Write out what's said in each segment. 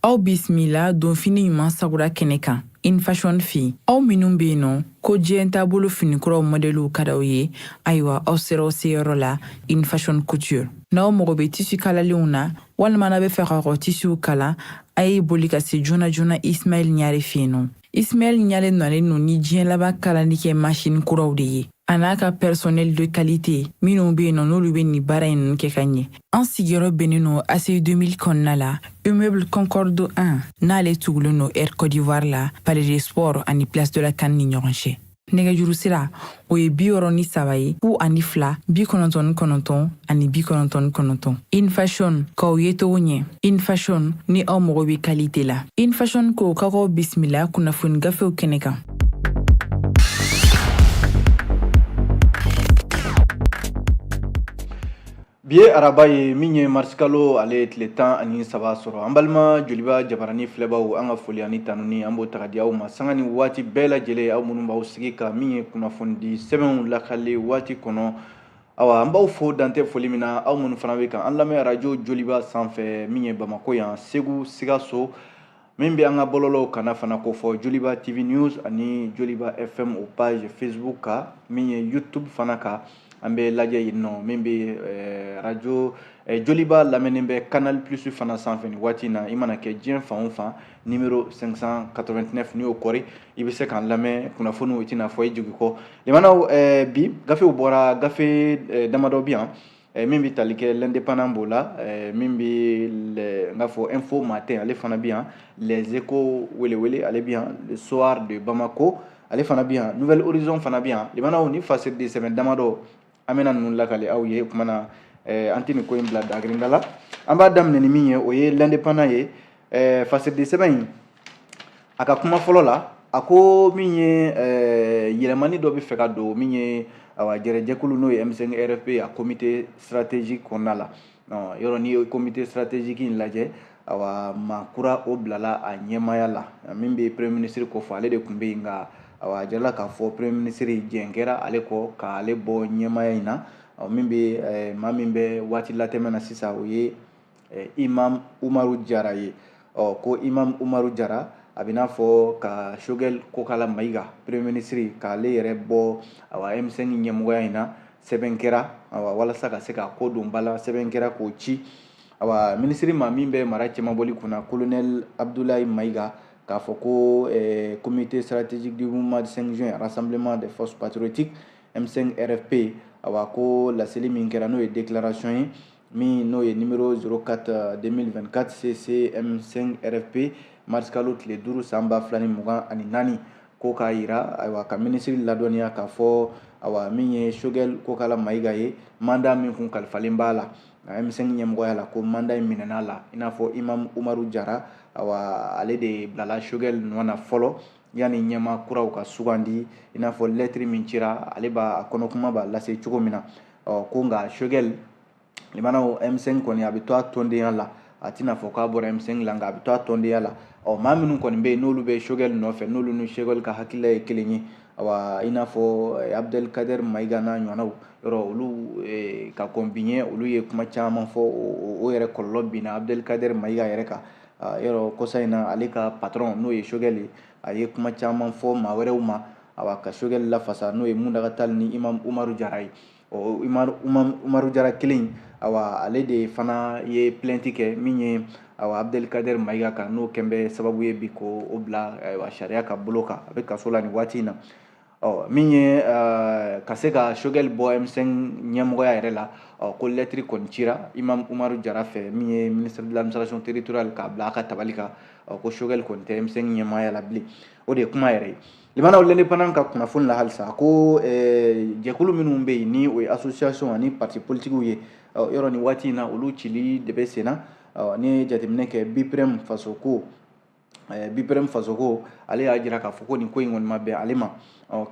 Aw bismillah don fini ɲuman sagura kɛnɛ kan In Fashion Fi. Aw minnu be yen nɔ ko diɲɛ taabolo finikuraw modeliw ka d'aw ye, ayiwa aw sera aw seyɔrɔ la In Fashion Couture. N'aw mago be tissu kalalenw na walima n'a be fɛ ka tissuw kala, a ye boli ka se joona joona Ismaël Ɲare fe yen nɔ. Ismaël Ɲare nɔlen no ni diɲɛ laban kalali kɛ machine kuraw de ye. A n'a ka personnel de qualité minnu be yen nɔ n'olu be nin baara in kɛ ka ɲɛ. An sigiyɔrɔ bɛnnen no ACI 2000 kɔnɔna la Immeuble Concorde 1 n'ale tugulen no Air Côte d'Ivoire la Palais des Sports ani Place de la Canne ni ɲɔgɔn cɛ. Nɛgɛjuru sira o ye 63 ye 02 99 ani 99. In Fashion k'aw ye togo ɲɛ. In Fashion ni aw mago be qualité la. In Fashion ko k'aw bisimila kunnafoni gafew kɛnɛ kan. Biye araba ye min ye marsikalo ale tile 13 sɔrɔ an balima joliba jabarani filɛbaw an ka foli ani tanuni an b'o taga di aw ma sanga ni waati bɛɛ lajɛlen aw minnu b'aw sigi ka min ye kunnafoni di sɛbɛnw lakale waati kɔnɔ awa an b'aw fo dante foli min na aw minnu fana bɛ kan an lamɛn radio joliba sanfɛ min ye Bamako yan Segu Sikaso min bɛ an ka bɔlɔlɔw kana fana ko fɔ Joliba TV News ani Joliba FM o page Facebook kan min ye YouTube fana kan an bɛ lajɛ yen nɔ min bɛ radio Joliba lamɛnnen bɛ Canal Plus fana sanfɛ ni waati na i mana kɛ diɲɛ fan o fan numéro 589 n'i y'o kɔri i bɛ se k'an lamɛn kunnafoniw i tɛna fɔ i jigi kɔ limanaw bi gafew bɔra gafe damadɔ bi yan min bɛ tali kɛ l'indépendant b'o la min bɛ n k'a fɔ info matin ale fana bi yan les échos welewele ale bi yan le soir de Bamako ale fana bi yan Nouvelle Horizon fana bi yan limanaw ni fasiri de sɛbɛn damadɔ an bɛna ninnu lakale aw ye o kumana an tɛ nin ko in bila dagirinda la an b'a daminɛ ni min ye o ye l'indépendant ye fasiri de sɛbɛn in a ka kuma fɔlɔ la a ko min ye yɛlɛmani dɔ bɛ fɛ ka don min ye awa jɛrɛjɛkulu n'o ye M5 RFP a comité stratégique kɔnɔna la yɔrɔ ni comité stratégique in lajɛ awa maa kura o bilala a ɲɛmaya la min bɛ premier ministre kɔfɛ ale de tun bɛ yen nka awa jarala k'a fɔ premier ministre jɛn kɛra ale kɔ k'ale bɔ ɲɛmaya in na min bɛ maa min bɛ waati latɛmɛ na sisan o ye Imam Umaru Jara ye ko Imam Umaru Jara a bɛ n'a fɔ ka Choguel Kokala Mayiga premier ministre k'ale yɛrɛ bɔ awa M5 ɲɛmɔgɔya in na sɛbɛn kɛra awa walasa ka se ka ko don ba la sɛbɛn kɛra k'o ci awa ministre ma min bɛ mara cɛmabɔli kunna colonel Abdoulaye Mayiga k'a fɔ ko comité stratégique du mouvement du 5 juin rassemblement des forces patriotiques M5 RFP awa ko laseli min kɛra n'o ye déclaration ye min n'o ye numéro 04 2024 CC M5 RFP marsikalo tile 5 san 2024 ko k'a yira ayiwa ka ministre ladɔnniya k'a fɔ awa min ye Choguel Kokala Mayiga ye mandat min kun kalifalen b'a la M5 ɲɛmɔgɔya la ko mandat in minɛn'a la i n'a fɔ Imam Umaru Jara awa ale de bilala Choguel nɔ na fɔlɔ yanni ɲɛma kuraw ka sugandi i n'a fɔ lettre min cira ale b'a kɔnɔkuma b'a lase cogo min na ko nka Choguel limanaw M5 kɔni a bɛ to a tɔndenya la a tɛna fɔ k'a bɔra M5 la nka a bɛ to a tɔndenya la maa minnu kɔni bɛ yen n'olu bɛ Choguel nɔfɛ n'olu ni Choguel ka hakilila ye kelen ye awa i n'a fɔ Abdelkader Mayiga n'a ɲɔgɔnnaw yɔrɔ olu ka kɔn bi ɲɛ olu ye kuma caman fɔ o yɛrɛ kɔlɔlɔ binna Abdelkader Mayiga yɛrɛ kan yɔrɔ kɔsa in na ale ka patron n'o ye Choguel ye a ye kuma caman fɔ maa wɛrɛw ma awa ka Choguel lafasa n'o ye Mundagatal ni Imam Umaru Jara ye Umaru Jara kelen awa ale de fana ye plainte kɛ min ye awa Abdelkader Mayiga kan n'o kɛn bɛ sababu ye bi ko o bila sariya ka bolo kan a bɛ kaso la nin waati in na min ye ka se ka Choguel bɔ M5 ɲɛmɔgɔya yɛrɛ la ko lettre kɔni cira Imam Umaru Jara fɛ min ye ministre de l'administration territoriale k'a bila a ka tabali kan ko Choguel kɔni tɛ M5 ɲɛmɔgɔya la bilen o de ye kuma yɛrɛ ye limanaw l'indépendant ka kunnafoni la halisa ko jɛkulu minnu bɛ yen ni o ye association ani parti politiques ye yɔrɔ nin waati in na olu cili de bɛ sen na ni ye jateminɛ kɛ BPREM fasoko ale y'a jira k'a fɔ ko nin ko in kɔni ma bɛn ale ma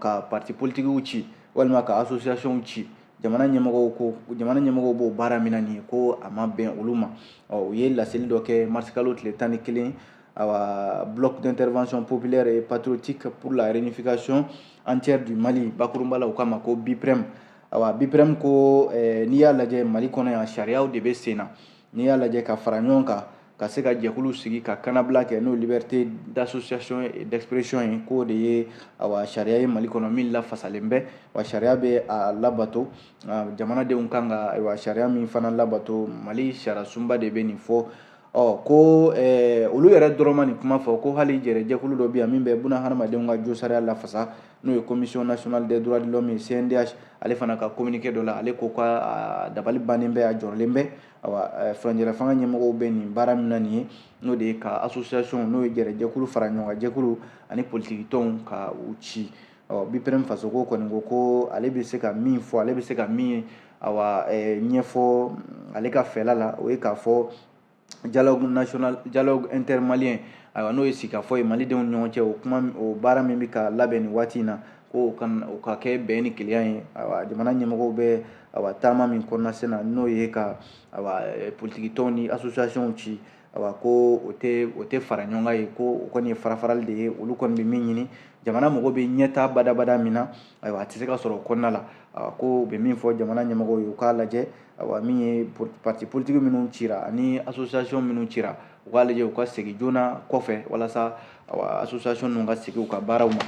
ka parti politiques ci walima ka association ci jamana ɲɛmɔgɔw b'o baara min na nin ye ko a ma bɛn olu ma u ye laseli dɔ kɛ marsikalo tile 11 awa bloc d'intervention populaire et patriotique pour la réunification entière du Mali bakurunba la u k'a ma ko BPREM awa BPREM ko n'i y'a lajɛ Mali kɔnɔ yan sariyaw de bɛ sen na n'i y'a lajɛ ka fara ɲɔgɔn kan ka se ka jɛkulu sigi ka kanabila kɛ n'o liberté d'association et d'expression ye k'o de ye awa sariya ye Mali kɔnɔ min lafasalen bɛ wa sariya bɛ a labato jamanadenw kan ka ayiwa sariya min fana labato Mali sariya sunba de bɛ nin fɔ ko olu yɛrɛ dɔrɔn ma nin kuma fɔ ko hali jɛkulu dɔ bɛ yan min bɛ buna hadamadenw ka jo sariya lafasa n'o ye commission nationale des droits de l'homme ye CNDH ale fana ka communiqué dɔ la ale ko ka dabali bannen bɛ a jɔrɔlen bɛ furancɛla fanga ɲɛmɔgɔw bɛ nin baara min na nin ye n'o de ye ka association n'o ye jɛkulu fara ɲɔgɔn kan jɛkulu ani politiki tɔnw ka u ci BPREM fasoko kɔni ko ale bɛ se ka min fɔ ale bɛ se ka min ɲɛfɔ ale ka fɛla la o ye k'a fɔ dialogue intermalien n'o ye sigikafɔ ye malidenw ni ɲɔgɔn cɛ o baara min bɛ ka labɛn nin waati in na ko o ka kɛ bɛn ni kelenya ye jamana ɲɛmɔgɔw bɛ taama min kɔnɔna sen na n'o ye ka politiki tɔnw ni association ci ko o tɛ fara ɲɔgɔn kan ye ko o kɔni ye farafarali de ye olu kɔni bɛ min ɲini jamana mɔgɔ bɛ ɲɛtaa badabada min na a tɛ se ka sɔrɔ o kɔnɔna la ko u bɛ min fɔ jamana ɲɛmɔgɔw ye u k'a lajɛ min ye parti politique minnu cira ani association minnu cira u k'a lajɛ u ka segin joona kɔfɛ walasa association ninnu ka segin u ka baaraw ma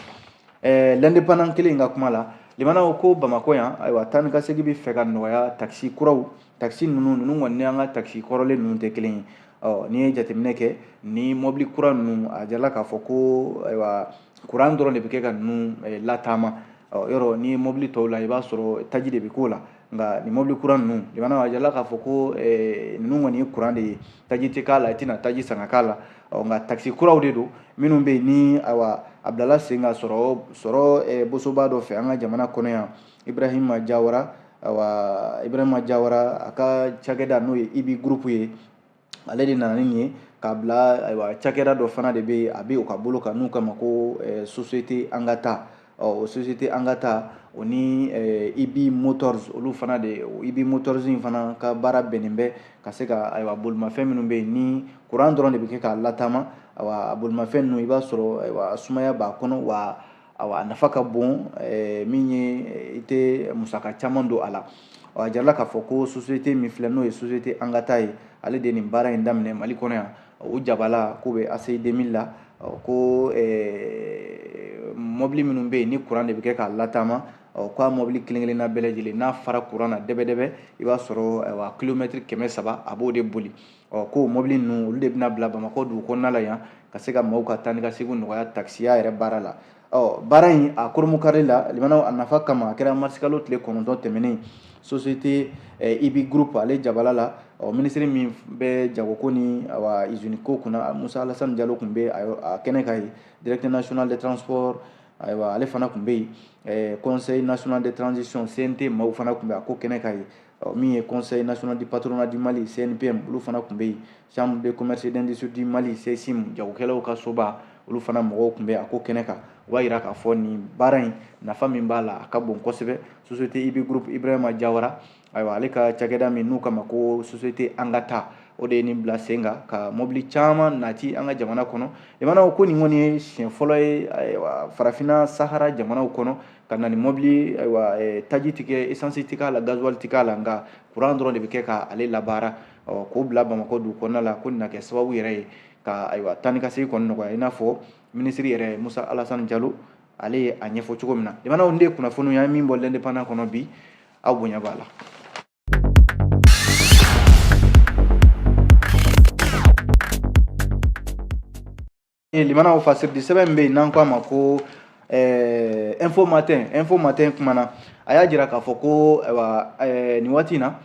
l'indépendant kelen in ka kuma la limanaw ko Bamakɔ yan taa ni ka segin bɛ fɛ ka nɔgɔya taxi kuraw taxi ninnu kɔni ni an ka taxi kɔrɔlen ninnu tɛ kelen ye n'i ye jateminɛ kɛ ni mobili kura ninnu a jarala k'a fɔ ko kuran dɔrɔn de bɛ kɛ ka ninnu lataama yɔrɔ ni mobili tɔw la i b'a sɔrɔ taji de bɛ k'o la nka ni mobili kura ninnu limanaw a jarala k'a fɔ ko ninnu kɔni ye kuran de ye taji tɛ k'a la i tɛna taji san ka k'a la nka taxi kuraw de don minnu bɛ yen ni a bilala sen ka sɔrɔ bosoba dɔ fɛ an ka jamana kɔnɔ yan Ibrahima Jawara a ka cakɛda n'o ye IBI groupe ye ale de nana nin ye k'a bila cakɛda dɔ fana de bɛ a bɛ o ka bolo kan n'u kama ko société Angata o société Angata o ni IBI Motors olu fana de IBI Motors in fana ka baara bɛnnen bɛ ka se ka bolimafɛn minnu bɛ yen ni kuran dɔrɔn de bɛ kɛ k'a lataama bolimafɛn ninnu i b'a sɔrɔ sumaya b'a kɔnɔ wa a nafa ka bon min ye i tɛ musaka caman don a la a jarala k'a fɔ ko société min filɛ n'o ye société Angata ye ale de nin baara in daminɛ Mali kɔnɔ yan o jabala k'o bɛ ACI 2000 la ko mobili minnu bɛ yen ni kuran de bɛ kɛ k'a lataama k'a mobili kelen-kelenna bɛɛ lajɛlen n'a fara kuran na dɛbɛdɛbɛ i b'a sɔrɔ kilomètre 300 a b'o de boli ko mobili ninnu olu de bɛna bila Bamakɔ dugu kɔnɔna la yan ka se ka maaw ka taa ni ka segin nɔgɔya taxiya yɛrɛ baara la baara in a koromukari la limanaw a nafa kama a kɛra marsikalo tile 9 tɛmɛnen société IBI groupe ale jabala la ministre min bɛ jagoko ni usine ko kunna Musa Alassane Diallo tun bɛ a kɛnɛ kan ye directeur national des transports ale fana tun bɛ yen conseil national de transition CNT maaw fana tun bɛ a ko kɛnɛ kan ye min ye conseil national du patronat du Mali CNPM olu fana tun bɛ yen chambre de commerce et d'industrie du Mali CSIM jagokɛlaw ka soba olu fana mɔgɔw tun bɛ a ko kɛnɛ kan u b'a jira k'a fɔ nin baara in nafa min b'a la a ka bon kosɛbɛ société IBI groupe Ibrahima Jawara ale ka cakɛda min n'u kama ko société Angata o de ye nin bila sen kan ka mobili caman nati an ka jamana kɔnɔ limanaw ko nin kɔni ye siɲɛ fɔlɔ ye farafinna Sahara jamanaw kɔnɔ ka na ni mobili taji tɛ kɛ essence tɛ k'a la gasoil tɛ k'a la nka kuran dɔrɔn de bɛ kɛ k'ale labaara k'o bila Bamakɔ dugu kɔnɔna la ko nin na kɛ sababu yɛrɛ ye ka taa ni ka segin kɔni nɔgɔya i n'a fɔ ministre yɛrɛ Musa Alassane Diallo ale ye a ɲɛfɔ cogo min na limanaw n de kunnafoniw y'an min bɔ l'indépendant kɔnɔ bi aw bonya b'a la. Limanaw fasiridi sɛbɛn bɛ yen n'an k'a ma ko info matin kumana a y'a jira k'a fɔ ko nin waati in na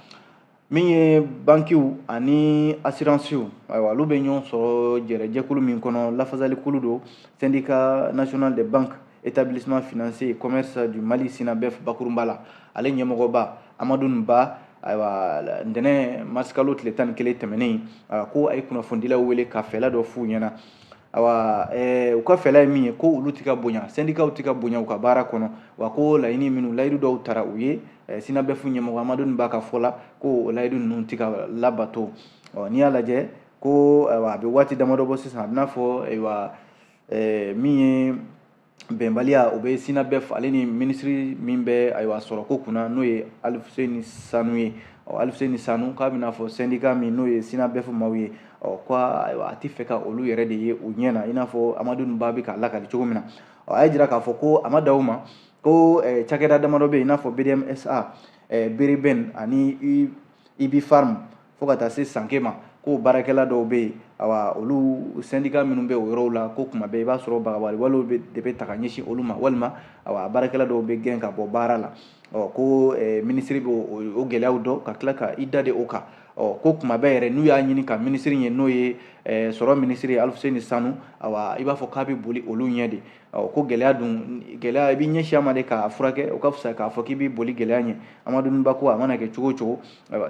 min ye bankiw ani assurancew olu bɛ ɲɔgɔn sɔrɔ jɛkulu min kɔnɔ lafasalikulu don syndicat national des banques établissement financier et commerce du Mali SINABEF bakurunba la ale ɲɛmɔgɔba Amadu Ba ntɛnɛn marsikalo tile 11 tɛmɛnen ko a ye kunnafonidilaw wele ka fɛla dɔ f'u ɲɛna u ka fɛla ye min ye ko olu tɛ ka bonya syndicat tɛ ka bonya u ka baara kɔnɔ wa ko layidu dɔw taara u ye SINABEF ɲɛmɔgɔ Amadu Ba ka fɔ la ko o layidu ninnu tɛ ka labato n'i y'a lajɛ ko a bɛ waati damadɔ bɔ sisan a bɛ n'a fɔ min ye bɛnbaliya o bɛ SINABEF ale ni minisiri min bɛ ayiwa sɔrɔ ko kunna n'o ye Alifuseni Sanu ye Alifuseni Sanu k'a bɛna fɔ syndicat min n'o ye SINABEF maaw ye ko ayiwa a tɛ fɛ ka olu yɛrɛ de ye u ɲɛ na i n'a fɔ Amadu Ba bɛ k'a lakali cogo min na a ye jira k'a fɔ ko a ma da o ma ko cakɛda damadɔ bɛ yen i n'a fɔ BDMSA Bereben ani IB Farm fo ka taa se Sanke ma ko baarakɛla dɔw bɛ yen olu syndicat minnu bɛ o yɔrɔw la ko kuma bɛɛ i b'a sɔrɔ bagabali walew de bɛ ta ka ɲɛsin olu ma walima baarakɛla dɔw bɛ gɛn ka bɔ baara la ko minisiri bɛ o gɛlɛyaw dɔn ka tila ka i da de o kan ko kuma bɛɛ yɛrɛ n'u y'a ɲini ka minisiri ye n'o ye sɔrɔ minisiri Alifuseni Sanu i b'a fɔ k'a bɛ boli olu ɲɛ de ko gɛlɛya i b'i ɲɛsin a ma de k'a furakɛ o ka fisa k'a fɔ k'i bɛ boli gɛlɛya ɲɛ Amadu Ba ko a mana kɛ cogo o cogo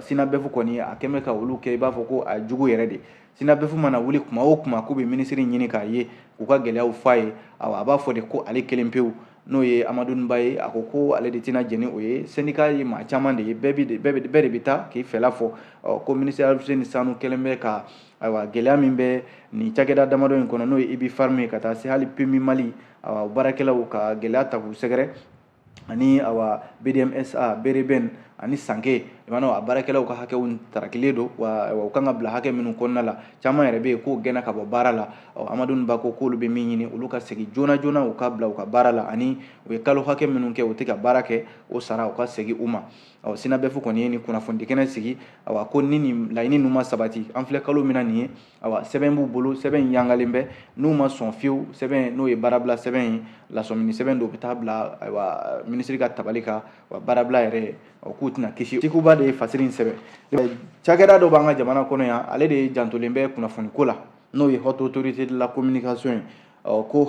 SINABEF kɔni a kɛn bɛ ka olu kɛ i b'a fɔ ko a jugu yɛrɛ de SINABEF mana wuli kuma o kuma k'u bɛ minisiri ɲini k'a ye k'u ka gɛlɛyaw f'a ye a b'a fɔ de ko ale kelen pewu n'o ye Amadu Ba ye a ko ale de tɛna jɛn ni o ye syndicat ye maa caman de ye bɛɛ de bɛ taa k'i fɛla fɔ ko minisiri Alifuseni Sanu kɛlen bɛ ka gɛlɛya min bɛ nin cakɛda damadɔ in kɔnɔ n'o ye IB Farm ye ka taa se hali PMI Mali baarakɛlaw ka gɛlɛya ta k'u sɛgɛrɛ ani BDMSA Bereben ani Sanke i b'a dɔn a baarakɛlaw ka hakɛw tarakilen don wa u kan ka bila hakɛ minnu kɔnɔna la caman yɛrɛ bɛ yen k'o gɛnna ka bɔ baara la Amadu Ba ko k'olu bɛ min ɲini olu ka segin joona joona u ka bila u ka baara la ani u ye kalo hakɛ minnu kɛ u tɛ ka baara kɛ o sara u ka segin u ma SINABEF kɔni ye nin kunnafoni kɛnɛ sigi ko ni nin laɲini ninnu ma sabati an filɛ kalo min na nin ye sɛbɛn b'u bolo sɛbɛn in yangalen bɛ n'u ma sɔn fiyewu sɛbɛn n'o ye baarabila sɛbɛn ye lasɔmini sɛbɛn dɔ u bɛ taa bila minisiri ka tabali kan baarabila yɛrɛ k'u tɛna kisi Tikuba de ye fasiri in sɛbɛn cakɛda dɔ b'an ka jamana kɔnɔ yan ale de jantolen bɛ kunnafoni ko la n'o ye Haute Autorité de la Communication ye ko